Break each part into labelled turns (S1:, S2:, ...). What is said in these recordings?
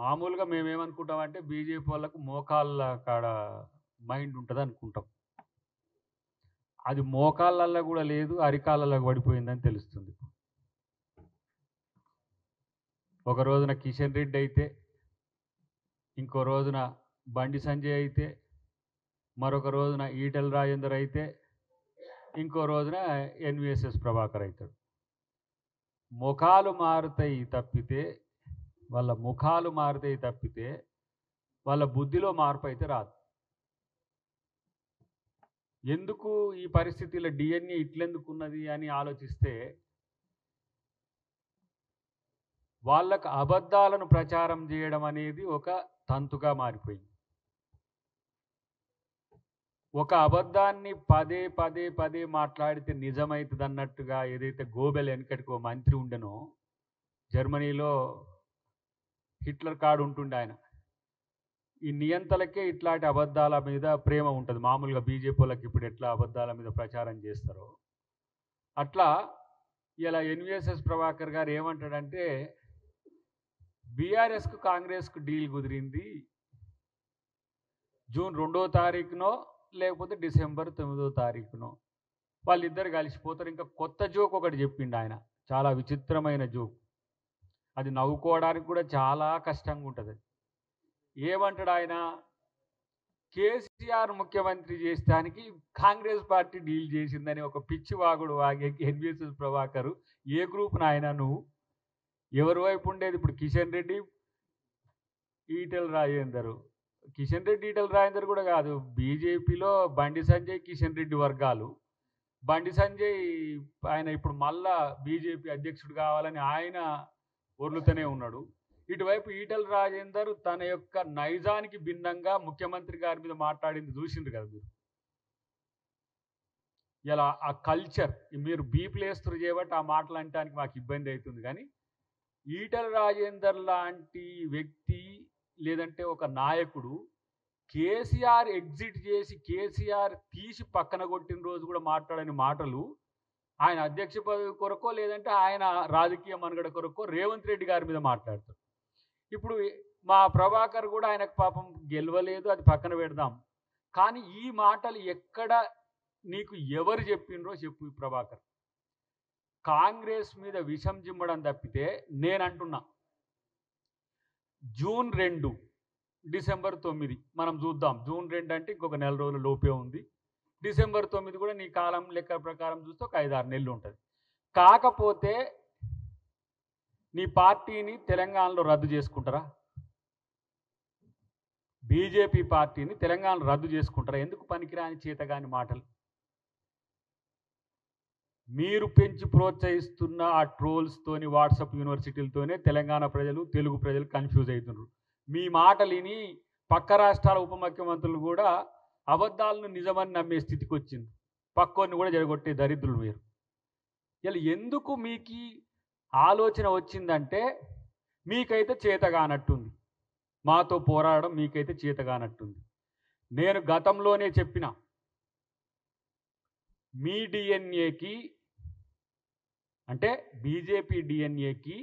S1: మామూలుగా మేమేమనుకుంటామంటే బీజేపీ వాళ్ళకు మోకాళ్ళ కాడ మైండ్ ఉంటదనుకుంటాం. అది మోకాళ్ళల్లో గూడా లేదు, అరికాళ్ళలో పడిపోయిందని తెలుస్తుంది. ఒక రోజున కిషన్ రెడ్డి అయితే, ఇంకో రోజున బండి సంజయ్ అయితే, మరొక రోజున ఈటెల రాజేందర్ అయితే, ఇంకో రోజున ఎన్‌విఎస్‌ఎస్ ప్రభాకర్ అయితాడు. ముఖాలు మారుతాయి తప్పితే, వాళ్ళ ముఖాలు మారుతాయి తప్పితే, వాళ్ళ బుద్ధిలో మార్పయితే రాదు. ఎందుకు ఈ పరిస్థితిలో డీఎన్ఏ ఇట్లెందుకున్నది అని ఆలోచిస్తే, వాళ్ళకు అబద్ధాలను ప్రచారం చేయడం అనేది ఒక తంతుగా మారిపోయింది. ఒక అబద్ధాన్ని పదే పదే పదే మాట్లాడితే నిజమైతదన్నట్టుగా ఏదైతే గోబెల్ వెనకటికి ఓ మంత్రి ఉండెనో, జర్మనీలో హిట్లర్ కాడు ఉంటుండే ఆయన. ఈ నియంతలకే ఇట్లాంటి అబద్ధాల మీద ప్రేమ ఉంటది. మామూలుగా బీజేపీ‌ఓళ్ళకి ఇప్పుడు ఎట్లా అబద్ధాల మీద ప్రచారం చేస్తారో, అట్లా ఇలా ఎన్‌విఎస్‌ఎస్ ప్రభాకర్ గారు ఏమంటాడంటే, బీఆర్ఎస్‌కు కాంగ్రెస్‌కు డీల్ కుదిరింది. జూన్ 2వ తారీఖునో లేకపోతే డిసెంబర్ 9వ తారీఖునో వాళ్ళిద్దరు కలిసిపోతారు. ఇంకా కొత్త జోక్ ఒకటి చెప్పిండు ఆయన. చాలా విచిత్రమైన జోక్. అది నవ్వుకోవడానికి కూడా చాలా కష్టంగా ఉంటది. ఏమంటాడు ఆయన? కేసీఆర్ ముఖ్యమంత్రి చేస్తానికి కాంగ్రెస్ పార్టీ డీల్ చేసిందని ఒక పిచ్చి వాగుడు వాగే ఎన్‌విఎస్‌ఎస్ ప్రభాకర్. ఏ గ్రూప్ నాయనా నువ్వు? ఎవరి వైపు ఉండేది? ఇప్పుడు కిషన్ రెడ్డి, ఈటెల రాజేందర్. కిషన్ రెడ్డి, ఈటెల రాజేందర్ కూడా కాదు. బీజేపీలో బండి సంజయ్, కిషన్ రెడ్డి వర్గాలు. బండి సంజయ్ ఆయన ఇప్పుడు మళ్ళా బీజేపీ అధ్యక్షుడు కావాలని ఆయన ఒర్లుతూనే ఉన్నాడు. ఇటువైపు ఈటెల రాజేందర్ తన యొక్క నైజానికి భిన్నంగా ముఖ్యమంత్రి గారి మీద మాట్లాడింది చూసిండ్రు కదా మీరు. ఇలా ఆ కల్చర్ మీరు బీప్లేస్తురు చేయబట్టి ఆ మాటలు అంటానికి మాకు ఇబ్బంది అవుతుంది. కానీ ఈటెల రాజేందర్ లాంటి వ్యక్తి లేదంటే ఒక నాయకుడు కేసీఆర్ ఎగ్జిట్ చేసి కేసీఆర్ తీసి పక్కన కొట్టిన రోజు కూడా మాట్లాడని మాటలు ఆయన అధ్యక్ష పదవి కొరకో లేదంటే ఆయన రాజకీయ మనుగడ కొరకో రేవంత్ రెడ్డి గారి మీద మాట్లాడతారు. ఇప్పుడు మా ప్రభాకర్ కూడా ఆయనకు పాపం గెలవలేదు, అది పక్కన పెడదాం. కానీ ఈ మాటలు ఎక్కడ నీకు ఎవరు చెప్పిండ్రో చెప్పు ప్రభాకర్. కాంగ్రెస్ మీద విషం జిమ్మడం తప్పితే నేనంటున్నా జూన్ 2 డిసెంబర్ 9 మనం చూద్దాం. జూన్ 2 అంటే ఇంకొక నెల రోజుల లోపే ఉంది. డిసెంబర్ 9 కూడా నీ కాలం లెక్క ప్రకారం చూస్తే ఒక 5-6 నెలలు ఉంటుంది. కాకపోతే నీ పార్టీని తెలంగాణలో రద్దు చేసుకుంటారా? బీజేపీ పార్టీని తెలంగాణలో రద్దు చేసుకుంటారా? ఎందుకు పనికిరాని చేతగాని మాటలు? మీరు పెంచి ప్రోత్సహిస్తున్న ఆ ట్రోల్స్తోని వాట్సాప్ యూనివర్సిటీలతోనే తెలంగాణ ప్రజలు, తెలుగు ప్రజలు కన్ఫ్యూజ్ అవుతున్నారు. మీ మాటలు విని పక్క రాష్ట్రాల ఉప ముఖ్యమంత్రులు కూడా అబద్ధాలను నిజమని నమ్మే స్థితికి వచ్చింది. పక్కోని కూడా జరగొట్టే దరిద్రులు మీరు. ఇలా ఎందుకు మీకు ఆలోచన వచ్చిందంటే మీకైతే చేతగానట్టుంది. మాతో పోరాడడం మీకైతే చేతగానట్టుంది. నేను గతంలోనే చెప్పిన మీ డిఎన్ఏకి అంటే బీజేపీ డిఎన్ఏకి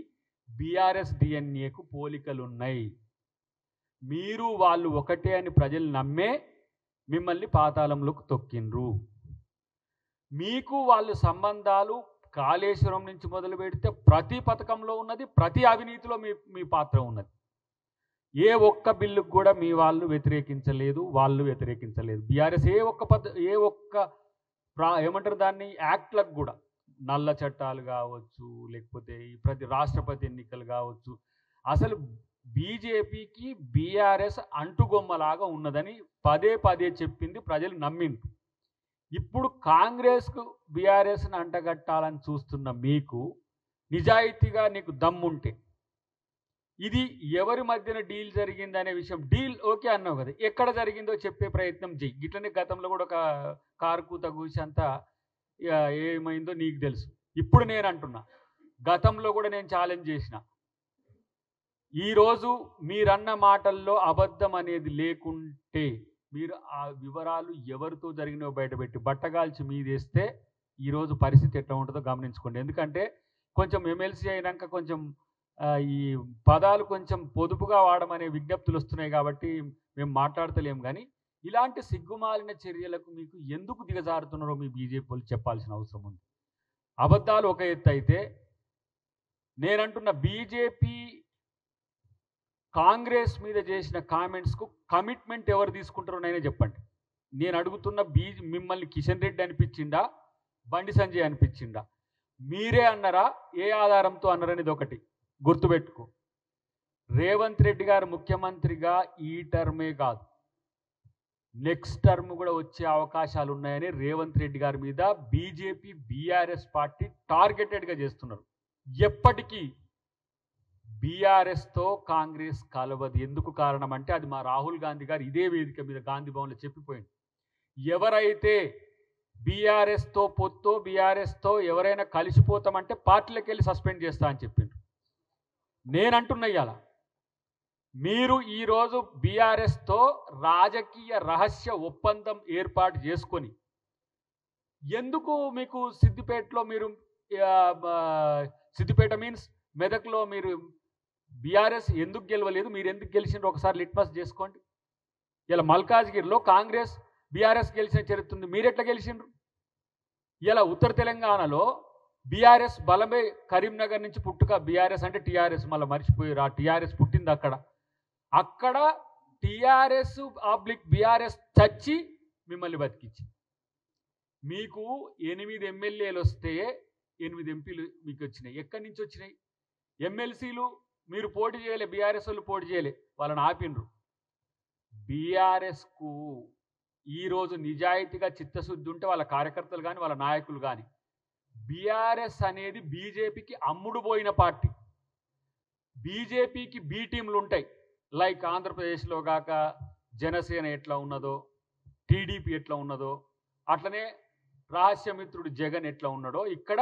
S1: బీఆర్ఎస్ డిఎన్ఏకు పోలికలున్నాయి. మీరు వాళ్ళు ఒకటే అని ప్రజలు నమ్మే మిమ్మల్ని పాతాళంలోకి తొక్కిండ్రు. మీకు వాళ్ళు సంబంధాలు కాళేశ్వరం నుంచి మొదలు పెడితే ప్రతి పథకంలో ఉన్నది, ప్రతి అవినీతిలో మీ పాత్ర ఉన్నది. ఏ ఒక్క బిల్లుకు కూడా మీ వాళ్ళు వ్యతిరేకించలేదు, వాళ్ళు వ్యతిరేకించలేదు. బీఆర్ఎస్ ఏ ఒక్క ఏమంటారు దాన్ని యాక్ట్లకు కూడా నల్ల చట్టాలు కావచ్చు, లేకపోతే ఈ ప్రతి రాష్ట్రపతి ఎన్నికలు కావచ్చు, అసలు బీజేపీకి బీఆర్ఎస్ అంటుగొమ్మలాగా ఉన్నదని పదే పదే చెప్పింది, ప్రజలు నమ్మింది. ఇప్పుడు కాంగ్రెస్కు బీఆర్ఎస్ని అంటగట్టాలని చూస్తున్న మీకు నిజాయితీగా నీకు దమ్ముంటే ఇది ఎవరి మధ్యన డీల్ జరిగింది అనే విషయం, డీల్ ఓకే అన్నావు కదా, ఎక్కడ జరిగిందో చెప్పే ప్రయత్నం చెయ్యి. గిట్లనే గతంలో కూడా ఒక కారు కూత కూసి అంతా ఏమైందో నీకు తెలుసు. ఇప్పుడు నేను అంటున్నా, గతంలో కూడా నేను ఛాలెంజ్ చేసిన, ఈరోజు మీరన్న మాటల్లో అబద్ధం అనేది లేకుంటే మీరు ఆ వివరాలు ఎవరితో జరిగినో బయటపెట్టి బట్టగాల్చి మీదేస్తే ఈరోజు పరిస్థితి ఎట్లా ఉంటుందో గమనించుకోండి. ఎందుకంటే కొంచెం ఎమ్మెల్సీ అయినాక కొంచెం ఈ పదాలు కొంచెం పొదుపుగా వాడమనే విజ్ఞప్తులు వస్తున్నాయి కాబట్టి మేము మాట్లాడతలేం కానీ ఇలాంటి సిగ్గుమాలిన చర్యలకు మీకు ఎందుకు దిగజారుతున్నారో మీ బీజేపీ వాళ్ళు చెప్పాల్సిన అవసరం ఉంది. అబద్ధాలు ఒక ఎత్తు అయితే నేనంటున్న బీజేపీ కాంగ్రెస్ మీద చేసిన కామెంట్స్కు కమిట్మెంట్ ఎవరు తీసుకుంటారో నేనే చెప్పండి. నేను అడుగుతున్న మిమ్మల్ని కిషన్ రెడ్డి అనిపించిందా, బండి సంజయ్ అనిపించిందా? మీరే అన్నారా, ఏ ఆధారంతో అన్నారనేది ఒకటి గుర్తుపెట్టుకో. రేవంత్ రెడ్డి గారు ముఖ్యమంత్రిగా ఈ టర్మే కాదు, నెక్స్ట్ టర్మ్ కూడా వచ్చే అవకాశాలు ఉన్నాయని రేవంత్ రెడ్డి గారి మీద బీజేపీ బీఆర్ఎస్ పార్టీ టార్గెటెడ్గా చేస్తున్నారు. ఎప్పటికీ బీఆర్ఎస్తో కాంగ్రెస్ కలవదు. ఎందుకు కారణం అంటే అది మా రాహుల్ గాంధీ గారు ఇదే వేదిక మీద గాంధీ భవన్లో చెప్పిపోయింది. ఎవరైతే బీఆర్ఎస్తో పొత్తో బీఆర్ఎస్తో ఎవరైనా కలిసిపోతామంటే పార్టీలకు వెళ్ళి సస్పెండ్ చేస్తా అని చెప్పిండ్రు. నేనంటున్నా ఇవాళ మీరు ఈరోజు బీఆర్ఎస్తో రాజకీయ రహస్య ఒప్పందం ఏర్పాటు చేసుకొని ఎందుకు మీకు సిద్దిపేటలో మీరు సిద్దిపేట మీన్స్ మెదక్లో మీరు బీఆర్ఎస్ ఎందుకు గెలవలేదు, మీరు ఎందుకు గెలిచిండ్రు ఒకసారి లిట్మస్ చేసుకోండి. ఇలా మల్కాజ్గిరిలో కాంగ్రెస్ బీఆర్ఎస్ గెలిచిన చరిత్ర ఉంది, మీరు ఎట్లా గెలిచిండ్రు? ఇలా ఉత్తర తెలంగాణలో బీఆర్ఎస్ బలమే కరీంనగర్ నుంచి పుట్టుక, బీఆర్ఎస్ అంటే టీఆర్ఎస్ మళ్ళీ మర్చిపోయారు, ఆ టీఆర్ఎస్ పుట్టింది అక్కడ టీఆర్ఎస్ ఆబ్లిక్ బీఆర్ఎస్ చచ్చి మిమ్మల్ని బతికించి మీకు 8 ఎమ్మెల్యేలు వస్తే 8 ఎంపీలు మీకు వచ్చినాయి. ఎక్కడి నుంచి వచ్చినాయి? ఎమ్మెల్సీలు మీరు పోటీ చేయలే, బీఆర్ఎస్ వాళ్ళు పోటీ చేయలే, వాళ్ళని ఆపిండ్రు. బీఆర్ఎస్కు ఈరోజు నిజాయితీగా చిత్తశుద్ధి ఉంటే వాళ్ళ కార్యకర్తలు కానీ వాళ్ళ నాయకులు కానీ, బీఆర్ఎస్ అనేది బీజేపీకి అమ్ముడు పోయిన పార్టీ. బీజేపీకి బీ టీంలు ఉంటాయి, లైక్ ఆంధ్రప్రదేశ్లో కాక జనసేన ఎట్లా ఉన్నదో, టీడీపీ ఎట్లా ఉన్నదో, అట్లనే రహస్యమిత్రుడు జగన్ ఎట్లా ఉన్నాడో ఇక్కడ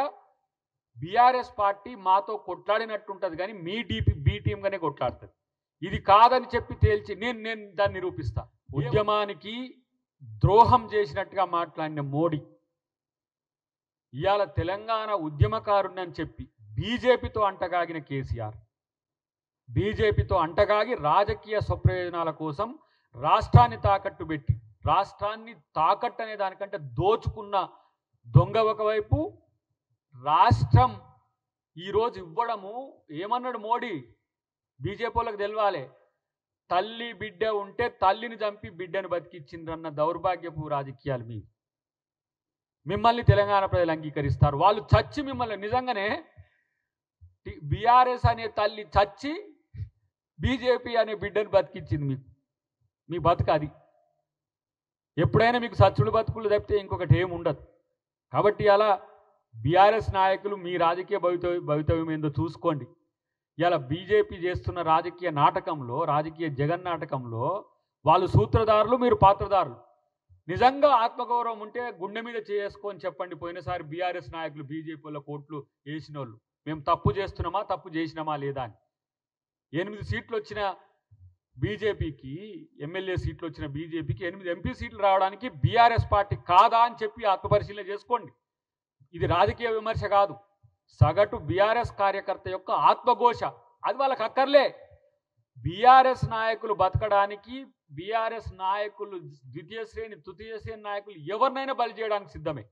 S1: బీఆర్ఎస్ పార్టీ మాతో కొట్లాడినట్టు ఉంటుంది కానీ మీ బీ టీంగానే కొట్లాడుతుంది. ఇది కాదని చెప్పి తేల్చి నేను దాన్ని నిరూపిస్తా. ఉద్యమానికి ద్రోహం చేసినట్టుగా మాట్లాడిన మోడీ ఇవాళ తెలంగాణ ఉద్యమకారుణ్ణి అని చెప్పి బీజేపీతో అంటగాగిన కేసీఆర్, బీజేపీతో అంటగాగి రాజకీయ స్వప్రయోజనాల కోసం రాష్ట్రాన్ని తాకట్టు పెట్టి, రాష్ట్రాన్ని తాకట్టు అనే దానికంటే దోచుకున్న దొంగ ఒకవైపు, రాష్ట్రం ఈరోజు ఇవ్వడము ఏమన్నాడు మోడీ, బీజేపీ వాళ్ళకి తెలవాలి, తల్లి బిడ్డ ఉంటే తల్లిని చంపి బిడ్డను బతికిచ్చిండ్రన్న దౌర్భాగ్యపు రాజకీయాలు మిమ్మల్ని తెలంగాణ ప్రజలు అంగీకరిస్తారు. వాళ్ళు చచ్చి మిమ్మల్ని నిజంగానే బీఆర్ఎస్ అనే తల్లి చచ్చి బీజేపీ అనే బిడ్డను బతికిచ్చింది. మీ బతుకు అది. ఎప్పుడైనా మీకు సచ్చుడు బతుకులు తప్పితే ఇంకొకటి ఏమి ఉండదు. కాబట్టి అలా బీఆర్ఎస్ నాయకులు మీ రాజకీయ భవితవ్యం ఏందో చూసుకోండి. ఇలా బీజేపీ చేస్తున్న రాజకీయ నాటకంలో, రాజకీయ జగన్ నాటకంలో వాళ్ళు సూత్రధారులు, మీరు పాత్రధారులు. నిజంగా ఆత్మగౌరవం ఉంటే గుండె మీద చేసుకొని చెప్పండి. పోయినసారి బీఆర్ఎస్ నాయకులు బీజేపీలో కోట్లు వేసిన వాళ్ళు మేము తప్పు చేస్తున్నామా, తప్పు చేసినామా లేదా అని. 8 సీట్లు వచ్చిన బీజేపీకి, ఎమ్మెల్యే సీట్లు వచ్చిన బీజేపీకి 8 ఎంపీ సీట్లు రావడానికి బీఆర్ఎస్ పార్టీ కాదా అని చెప్పి ఆత్మపరిశీలన చేసుకోండి. ఇది రాజకీయ విమర్శ కాదు, సగటు బీఆర్ఎస్ కార్యకర్త యొక్క ఆత్మఘోష. అది వాళ్ళకి అక్కర్లే. బీఆర్ఎస్ నాయకులు బతకడానికి, బీఆర్ఎస్ నాయకులు ద్వితీయ శ్రేణి తృతీయ శ్రేణి నాయకులు ఎవరినైనా బలి చేయడానికి సిద్ధమే.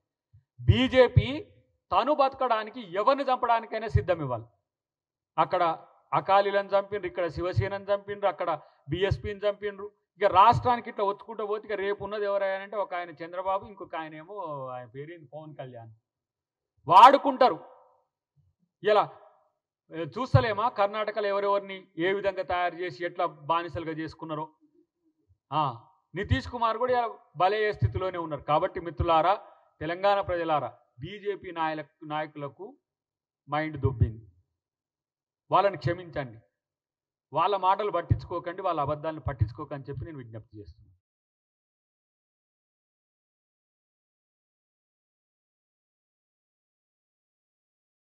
S1: బీజేపీ తను బతకడానికి ఎవరిని చంపడానికైనా సిద్ధం ఇవ్వాలి. అక్కడ అకాలీలను చంపిండ్రు, ఇక్కడ శివసేనని చంపిండ్రు, అక్కడ బీఎస్పీని చంపిండ్రు. ఇక రాష్ట్రానికి ఇట్లా వచ్చుకుంటూ పోతే ఇక రేపు ఉన్నది ఎవరైనా ఒక ఆయన చంద్రబాబు, ఇంకొక ఆయన ఏమో ఆయన పేరేంది పవన్ కళ్యాణ్. వాడుకుంటారు. ఇలా చూస్తలేమా కర్ణాటకలో ఎవరెవరిని ఏ విధంగా తయారు చేసి ఎట్లా బానిసలుగా చేసుకున్నారో. నితీష్ కుమార్ కూడా బలయ్యే స్థితిలోనే ఉన్నారు. కాబట్టి మిత్రులారా, తెలంగాణ ప్రజలారా, బీజేపీ నాయకులకు మైండ్ దొబ్బింది. వాళ్ళని క్షమించండి, వాళ్ళ మాటలు పట్టించుకోకండి, వాళ్ళ అబద్ధాలను పట్టించుకోకని చెప్పి నేను విజ్ఞప్తి చేస్తున్నాను.